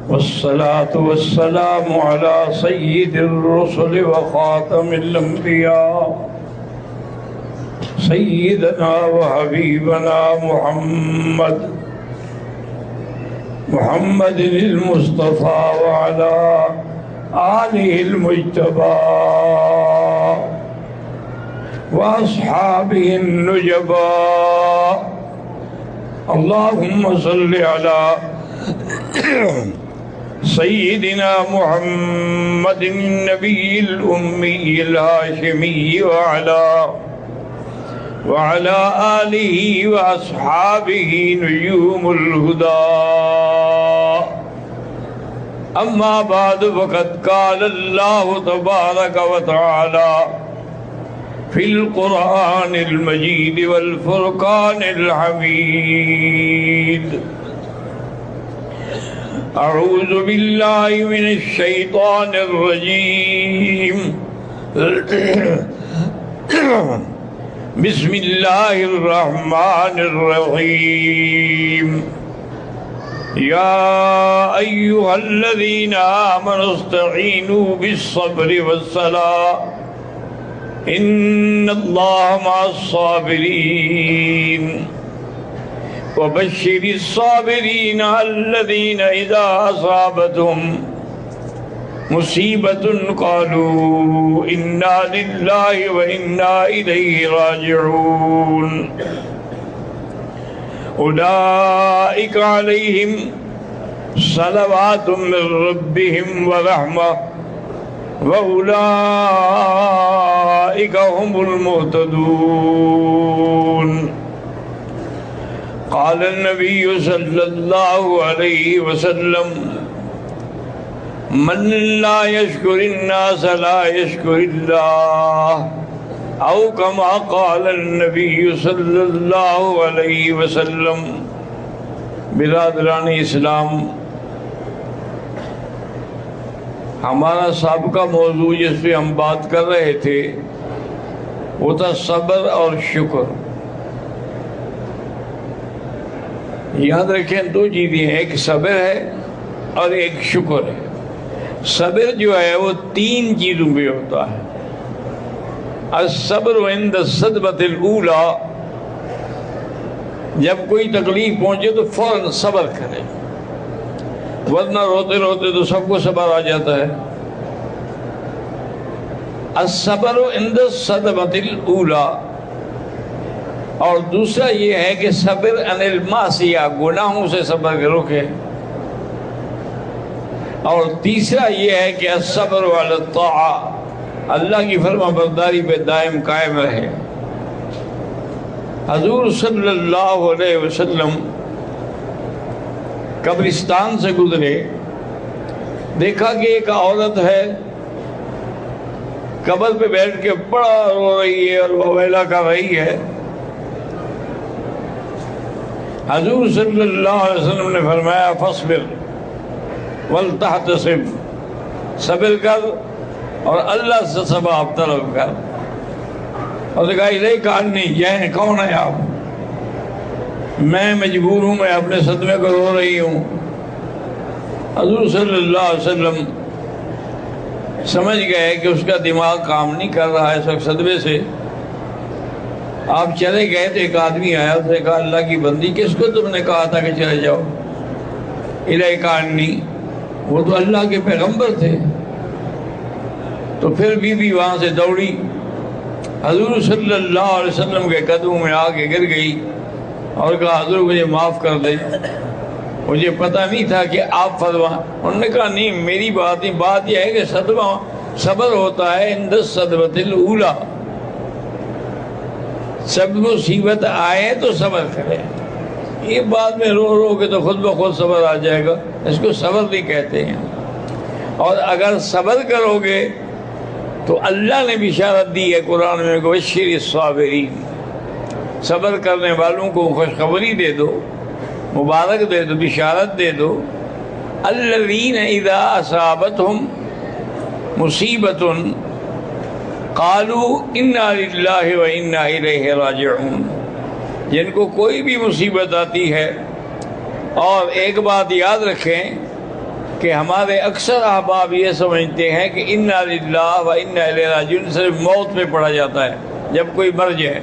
والصلاة والسلام على سيد الرسل وخاتم الأنبياء سيدنا وحبيبنا محمد المصطفى وعلى آله المجتبى وأصحابه النجبى. اللهم صل على سيدنا محمد النبي الأمي الهاشمي وعلى آله وأصحابه نجوم الهدى. أما بعد فقد قال الله تبارك وتعالى في القرآن المجيد والفرقان الحميد: أعوذ بالله من الشيطان الرجيم. بسم الله الرحمن الرحيم. يا أيها الذين آمنوا استعينوا بالصبر والصلاة إن الله مع الصابرين. وبشر الصابرين الذين إذا أصابتهم مصيبة قالوا إنا لله وإنا إليه راجعون. أولئك عليهم صلوات من ربهم ورحمة وأولئك هم المهتدون. قال النبي صلى الله عليه وسلم: من لا يشكر الناس لا يشكر الله، أو كما قال النبي صلی اللہ علیہ وسلم. برادران اسلام، ہمارا سابقہ موضوع جس پہ ہم بات کر رہے تھے وہ تھا صبر اور شکر. یاد رکھیں دو چیزیں ہیں، ایک صبر ہے اور ایک شکر ہے. صبر جو ہے وہ تین چیزوں پہ ہوتا ہے. الصبر عند الصدمۃ الاولی، جب کوئی تکلیف پہنچے تو فوراً صبر کرے، ورنہ روتے روتے تو سب کو صبر آ جاتا ہے. الصبر عند الصدمۃ الاولی، اور دوسرا یہ ہے کہ صبر عن المعصیہ، گناہوں سے صبر کے روکے. اور تیسرا یہ ہے کہ الصبر علی الطاعہ، اللہ کی فرما برداری پہ دائم قائم رہے. حضور صلی اللہ علیہ وسلم قبرستان سے گزرے، دیکھا کہ ایک عورت ہے قبر پہ بیٹھ کے بڑا رو رہی ہے اور وویلا کر رہی ہے. حضور صلی اللہ علیہ وسلم نے فرمایا: فاصبر ولتحتسب، صبر کر اور اللہ سے ثواب طلب کر. اور کہا: الیک عنی، جائیں، کون ہے آپ؟ میں مجبور ہوں، میں اپنے صدمے کو رو رہی ہوں. حضور صلی اللہ علیہ وسلم سمجھ گئے کہ اس کا دماغ کام نہیں کر رہا ہے اس وقت صدمے سے. آپ چلے گئے تو ایک آدمی آیا، اس نے کہا: اللہ کی بندی، کس کو تم نے کہا تھا کہ چلے جاؤ؟ الیک عنی، وہ تو اللہ کے پیغمبر تھے. تو پھر بی وہاں سے دوڑی، حضور صلی اللہ علیہ وسلم کے قدموں میں آ کے گر گئی اور کہا: حضور مجھے معاف کر دیں، مجھے پتہ نہیں تھا کہ آپ فرما. انہوں نے کہا: نہیں، میری بات نہیں، بات یہ ہے کہ صبر ہوتا ہے عند الصدمۃ الاولی. سب مصیبت آئے تو صبر کرے. یہ بعد میں رو رو کے تو خود بخود صبر آ جائے گا، اس کو صبر نہیں کہتے ہیں. اور اگر صبر کرو گے تو اللہ نے بشارت دی ہے قرآن میں: بشر الصابرین، صبر کرنے والوں کو خوشخبری دے دو، مبارک دے دو، بشارت دے دو. الذین اذا اصابتہم مصیبت قالوا انا للہ و انا الیہ راجعون، جن کو کوئی بھی مصیبت آتی ہے اور ایک بات یاد رکھیں کہ ہمارے اکثر احباب یہ سمجھتے ہیں کہ انا للہ و انا الیہ راجعون صرف موت پہ پڑھا جاتا ہے جب کوئی مر جائے،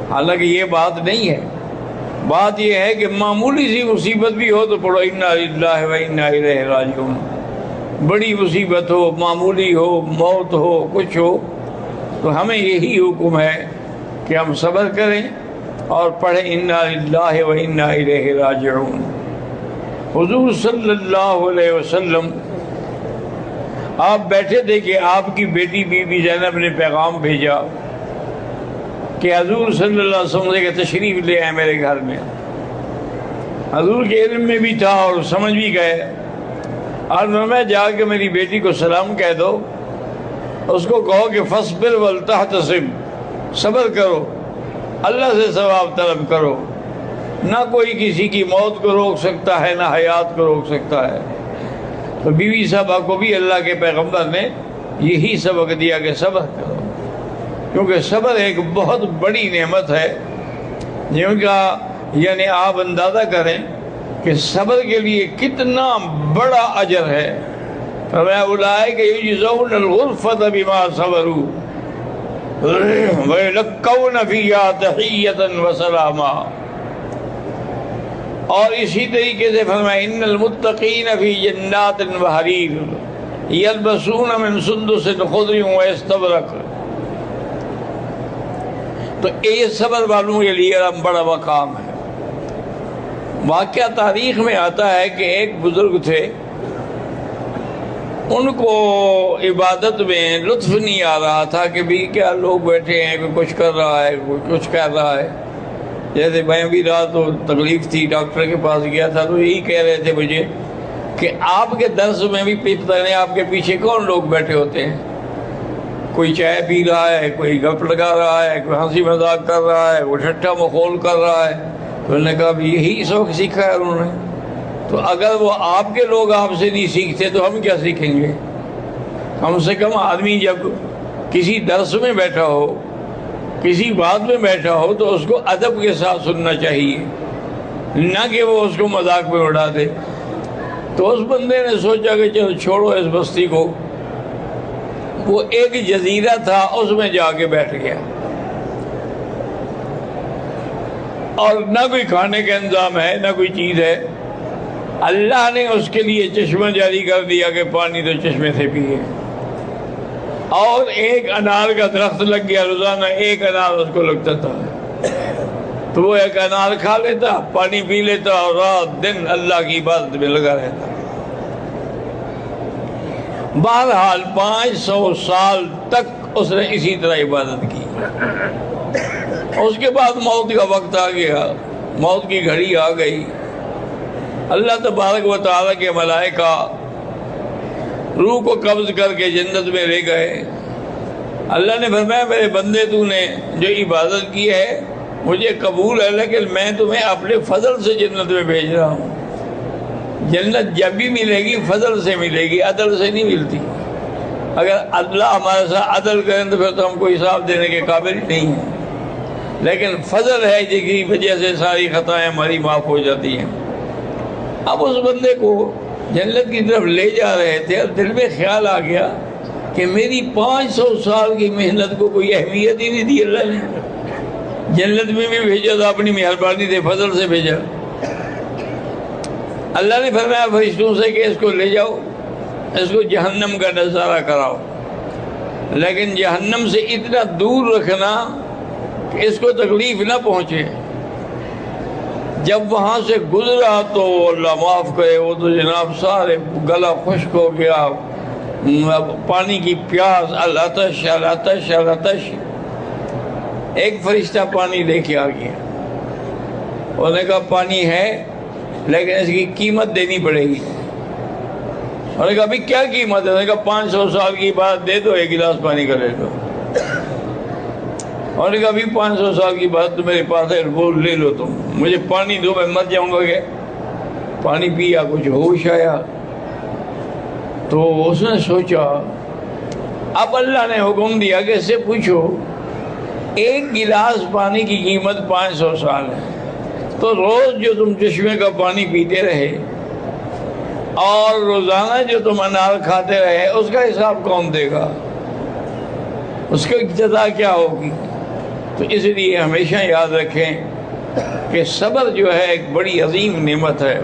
حالانکہ یہ بات نہیں ہے۔ بات یہ ہے کہ معمولی سی مصیبت بھی ہو تو پڑھو انا للہ و انا الیہ راجعون، بڑی مصیبت ہو، معمولی ہو، موت ہو، کچھ ہو، تو ہمیں یہی حکم ہے کہ ہم صبر کریں اور پڑھیں انا للہ و انا الیہ راجعون۔ حضور صلی اللہ علیہ وسلم آپ بیٹھے تھے کہ آپ کی بیٹی بی بی زینب نے پیغام بھیجا کہ حضور صلی اللہ علیہ وسلم کہ تشریف لے آئے میرے گھر میں۔ حضور کے علم میں بھی تھا اور سمجھ بھی گئے، اور میں جا کے میری بیٹی کو سلام کہہ دو، اس کو کہو کہ فاصبر ولتحتسب، صبر کرو، اللہ سے ثواب طلب کرو، نہ کوئی کسی کی موت کو روک سکتا ہے، نہ حیات کو روک سکتا ہے۔ تو بیوی صاحبہ کو بھی اللہ کے پیغمبر نے یہی سبق دیا کہ صبر کرو، کیونکہ صبر ایک بہت بڑی نعمت ہے، جن کا یعنی آپ اندازہ کریں کہ صبر کے لیے کتنا بڑا اجر ہے۔ فرمایا اولئک یجزون الغرفۃ بما صبروا ویلقون فیہا تحیۃ وسلاما۔ اور اسی طریقے سے فرمایا ان المتقین فی جنات وحریر یلبسون من سندس خضر واستبرق۔ تو یہ صبر والوں کے لیے بڑا مقام ہے۔ واقعہ تاریخ میں آتا ہے کہ ایک بزرگ تھے، ان کو عبادت میں لطف نہیں آ رہا تھا کہ بھی کیا لوگ بیٹھے ہیں، کوئی کچھ کر رہا ہے، کوئی کچھ کر رہا ہے۔ جیسے میں بھی رات تو تکلیف تھی، ڈاکٹر کے پاس گیا تھا تو یہی کہہ رہے تھے مجھے کہ آپ کے درس میں بھی پتہ نہیں آپ کے پیچھے کون لوگ بیٹھے ہوتے ہیں، کوئی چائے پی رہا ہے، کوئی گپ لگا رہا ہے، کوئی ہنسی مذاق کر رہا ہے، کوئی ٹھٹا مخول کر رہا ہے۔ تو انہوں نے کہا یہی سبق سیکھا ہے انہوں نے، تو اگر وہ آپ کے لوگ آپ سے نہیں سیکھتے تو ہم کیا سیکھیں گے؟ کم سے کم آدمی جب کسی درس میں بیٹھا ہو، کسی بات میں بیٹھا ہو تو اس کو ادب کے ساتھ سننا چاہیے، نہ کہ وہ اس کو مذاق میں اڑا دے۔ تو اس بندے نے سوچا کہ چلو چھوڑو اس بستی کو، وہ ایک جزیرہ تھا اس میں جا کے بیٹھ گیا، اور نہ کوئی کھانے کا انتظام ہے، نہ کوئی چیز ہے۔ اللہ نے اس کے لیے چشمہ جاری کر دیا کہ پانی تو چشمے سے پیے، اور ایک انار کا درخت لگ گیا، روزانہ ایک انار اس کو لگتا تھا، تو وہ ایک انار کھا لیتا، پانی پی لیتا، اور رات دن اللہ کی عبادت میں لگا رہتا۔ بہرحال 500 سال تک اس نے اسی طرح عبادت کی۔ اس کے بعد موت کا وقت آ گیا، موت کی گھڑی آ گئی۔ اللہ تبارک و تعالیٰ کے ملائکہ روح کو قبض کر کے جنت میں لے گئے۔ اللہ نے فرمایا میرے بندے تو نے جو عبادت کی ہے مجھے قبول ہے، لیکن میں تمہیں اپنے فضل سے جنت میں بھیج رہا ہوں۔ جنت جب بھی ملے گی فضل سے ملے گی، عدل سے نہیں ملتی۔ اگر اللہ ہمارے ساتھ عدل کریں تو پھر تو ہم کو حساب دینے کے قابل ہی نہیں ہیں، لیکن فضل ہے جس کی وجہ سے ساری خطائیں ہماری معاف ہو جاتی ہیں۔ اب اس بندے کو جنت کی طرف لے جا رہے تھے اور دل میں خیال آ گیا کہ میری 500 سال کی محنت کو کوئی اہمیت ہی نہیں دی اللہ نے۔ جنت میں بھی بھیجا تو اپنی مہربانی سے فضل سے بھیجا۔ اللہ نے فرمایا فرشتوں سے کہ اس کو لے جاؤ، اس کو جہنم کا نظارہ کراؤ، لیکن جہنم سے اتنا دور رکھنا کہ اس کو تکلیف نہ پہنچے۔ جب وہاں سے گزرا تو اللہ معاف کرے وہ تو جناب سارے گلا خشک ہو گیا، پانی کی پیاس، العطش العطش العطش۔ ایک فرشتہ پانی لے کے آ گیا، انہوں نے کہا پانی ہے لیکن اس کی قیمت دینی پڑے گی۔ انہوں نے کہا ابھی کیا قیمت ہے؟ انہوں نے کہا 500 سال کی بات دے دو، ایک گلاس پانی کا لے دو۔ انہوں نے کہا ابھی 500 سال کی بات تو میرے پاس ہے، وہ لے لو تم، مجھے پانی دو، میں مر جاؤں گا کہ۔ پانی پیا، کچھ ہوش آیا تو اس نے سوچا، اب اللہ نے حکم دیا کہ اس سے پوچھو ایک گلاس پانی کی قیمت 500 سال ہے، تو روز جو تم چشمے کا پانی پیتے رہے اور روزانہ جو تم انار کھاتے رہے، اس کا حساب کون دے گا؟ اس کی جزا کیا ہوگی؟ تو اس لیے ہمیشہ یاد رکھیں کہ صبر جو ہے ایک بڑی عظیم نعمت ہے۔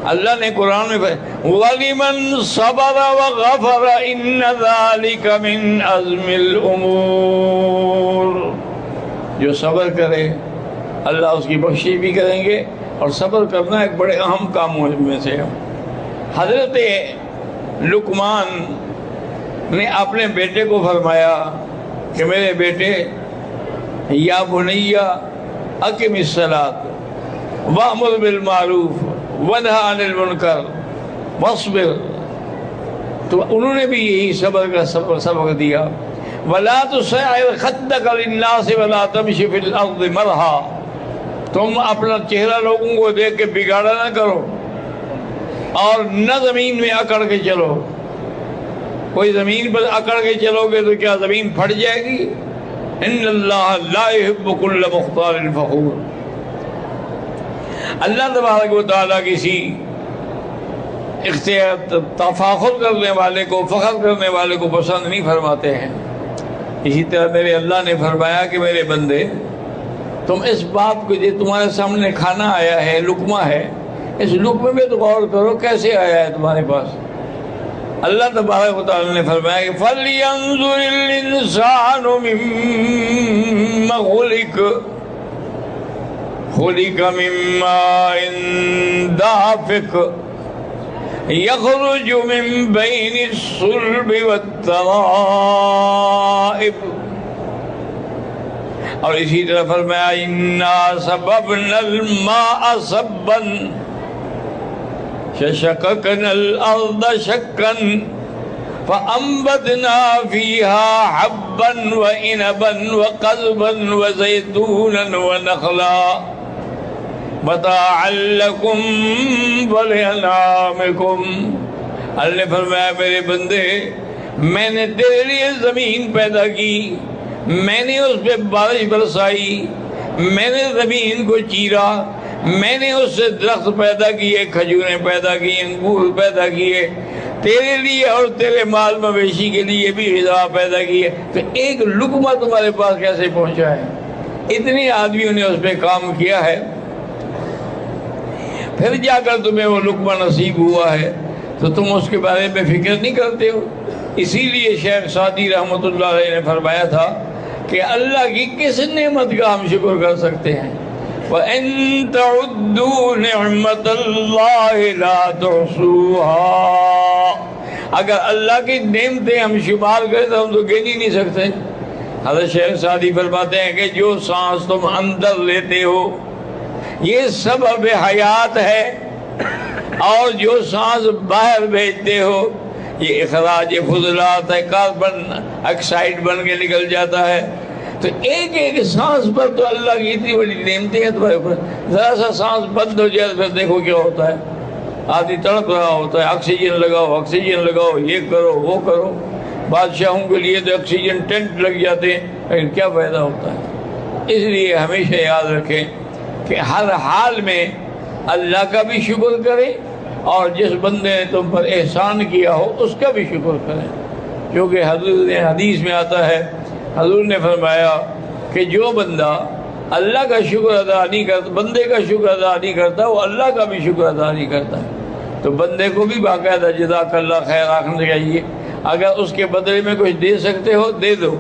اللہ نے قرآن میں وَلِمَنْ صَبَرَ وَغَفَرَ إِنَّ ذَلِكَ مِنْ عَزْمِ الْأُمُورِ، جو صبر کرے اللہ اس کی بخشش بھی کریں گے، اور صبر کرنا ایک بڑے اہم کاموں میں سے ہے۔ حضرت لقمان نے اپنے بیٹے کو فرمایا کہ میرے بیٹے، یا بنیا اقم الصلاۃ وامر بالمعروف ونہی عن المنکر واصبر، تو انہوں نے بھی یہی صبر کا سبق دیا۔ ولا تصعر خدک للناس ولا تمشی فی الارض مرحا، تم اپنا چہرہ لوگوں کو دیکھ کے بگاڑا نہ کرو، اور نہ زمین میں اکڑ کے چلو۔ کوئی زمین پر اکڑ کے چلو گے تو کیا زمین پھٹ جائے گی؟ ان اللہ لا يحب كل مختال فخور، اللہ تبارک و تعالیٰ کسی تفاخر کرنے والے کو، فخر کرنے والے کو پسند نہیں فرماتے ہیں۔ اسی طرح میرے اللہ نے فرمایا کہ میرے بندے، تم اس بات کو جو تمہارے سامنے کھانا آیا ہے، لقمہ ہے، اس لقمے میں تو غور کرو کیسے آیا ہے تمہارے پاس۔ اللہ تبارک و تعالیٰ نے فرمایا کہ فَلْيَنظُرِ الْإِنسَانُ مِمَّا خُلِقَ مِن مَّاءٍ دَافِقٍ يَخْرُجُ مِن بَيْنِ الصُّلْبِ وَالتَّرَائِبِ، اور اسی طرح فرمایا إِنَّا صَبَبْنَا الْمَاءَ صَبًّا فَشَقَقْنَا الْأَرْضَ شَقًّا فَأَنبَتْنَا فِيهَا حَبًّا وَعِنَبًا وَقَضْبًا وَزَيْتُونًا وَنَخْلًا مَتَاعًا لَكُمْ وَلِأَنْعَامِكُمْ۔ اللہ نے فرمایا میرے بندے، میں نے تیرے لیے زمین پیدا کی، میں نے اس پہ بارش برسائی، میں نے زمین کو چیرا، میں نے اس سے درخت پیدا کیے، کھجوریں پیدا کی، انگور پیدا کیے، تیرے لیے اور تیرے مال مویشی کے لیے بھی غذا پیدا کی ہے۔ تو ایک لقمہ تمہارے پاس کیسے پہنچا ہے؟ اتنے آدمیوں نے اس پہ کام کیا ہے، پھر جا کر تمہیں وہ لقمہ نصیب ہوا ہے، تو تم اس کے بارے میں فکر نہیں کرتے ہو۔ اسی لیے شیخ سعدی رحمۃ اللہ علیہ نے فرمایا تھا کہ اللہ کی کس نعمت کا ہم شکر کر سکتے ہیں؟ وَإِن تَعُدُّوا نِعْمَةَ اللَّهِ لَا تُحْصُوهَا، اگر اللہ کی نعمتیں ہم شمار کریں تو ہم تو گن ہی نہیں سکتے۔ حضرت شیخ سعدی فرماتے ہیں کہ جو سانس تم اندر لیتے ہو یہ سبب حیات ہے، اور جو سانس باہر بھیجتے ہو یہ اخراج فضلات ہے، کاربن آکسائڈ بن کے نکل جاتا ہے۔ تو ایک ایک سانس پر تو اللہ کی اتنی بڑی نعمتیں ہیں تمہارے اوپر۔ ذرا سا سانس بند ہو جائے پھر دیکھو کیا ہوتا ہے، آدمی تڑپ رہا ہوتا ہے، آکسیجن لگاؤ، آکسیجن لگاؤ، یہ کرو وہ کرو۔ بادشاہوں کے لیے تو آکسیجن ٹینٹ لگ جاتے ہیں، لیکن کیا فائدہ ہوتا ہے؟ اس لیے ہمیشہ یاد رکھیں کہ ہر حال میں اللہ کا بھی شکر کریں، اور جس بندے نے تم پر احسان کیا ہو اس کا بھی شکر کریں، کیونکہ حدیث میں آتا ہے، حضور نے فرمایا کہ جو بندہ اللہ کا شکر ادا نہیں کرتا، بندے کا شکر ادا نہیں کرتا، وہ اللہ کا بھی شکر ادا نہیں کرتا ہے۔ تو بندے کو بھی باقاعدہ جزاک اللہ خیر آخنا چاہیے۔ اگر اس کے بدلے میں کچھ دے سکتے ہو دے دو،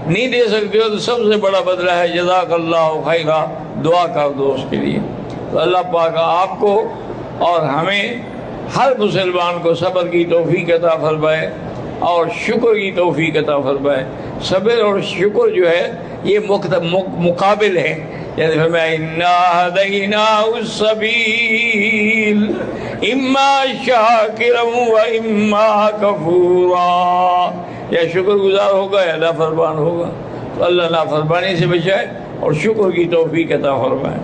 نہیں دے سکتے ہو تو سب سے بڑا بدلہ ہے جزاک اللہ خیرہ، دعا کر دو اس کے لیے۔ تو اللہ پاک آپ کو اور ہمیں ہر مسلمان کو صبر کی توفیق عطا فرمائے اور شکر کی توفیق عطا فرمائے۔ صبر اور شکر جو ہے یہ مقابل ہے، جیسے فرمایا اِنَّا هَدَيْنَاهُ السَّبِيلَ إِمَّا شَاكِرًا وَإِمَّا كَفُورًا، یا شکر گزار ہوگا یا نافرمان ہوگا۔ تو اللہ نافرمانی سے بچائے اور شکر کی توفیق عطا فرمائے۔